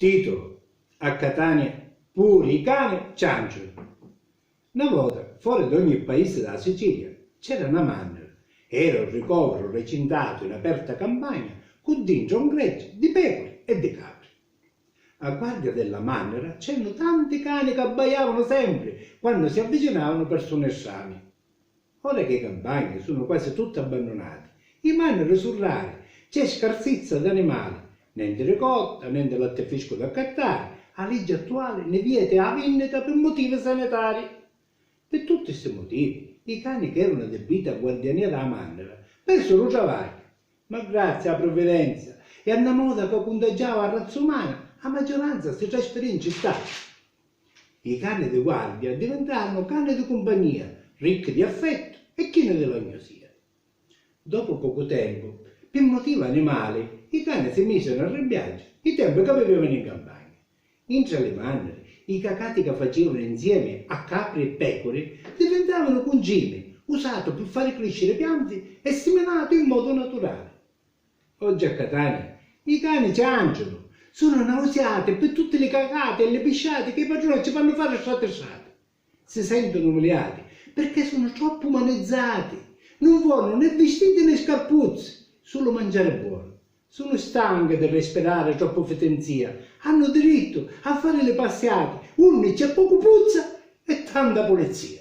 Titolo: a Catania pure i cani cianciano. Una volta, fuori da ogni paese della Sicilia, c'era una mandria. Era un ricovero recintato in aperta campagna con dentro un gregge di pecore e di capre. A guardia della mandria c'erano tanti cani che abbaiavano sempre quando si avvicinavano persone strane. Ora che le campagne sono quasi tutte abbandonate, i mandri sono rari, c'è scarsezza di animali, niente ricotta, niente latte fresco da accattare, a legge attuale ne vieta la vendita per motivi sanitari. Per tutti questi motivi, i cani che erano adibiti a guardiania della mandria persero travaglio, ma grazie alla provvidenza e a una moda che contagiava la razza umana, la maggioranza si trasferì in città. I cani di guardia diventarono cani di compagnia, ricchi di affetto e chini di lagnosia. Dopo poco tempo, per motivi animali, i cani si misero a arrabbiarsi il tempo che vivevano in campagna. Intra le mandrie, i cacati che facevano insieme a capre e pecore diventavano concime, usato per fare crescere piante e seminato in modo naturale. Oggi a Catania i cani cianciano, sono nauseati per tutte le cacate e le pisciate che i padroni ci fanno fare strate. Si sentono umiliati perché sono troppo umanizzati, non vogliono né vestiti né scarpuzzi, solo mangiare buono. Sono stanche di respirare troppo fetenzia, hanno diritto a fare le passate, c'è poco puzza e tanta polizia.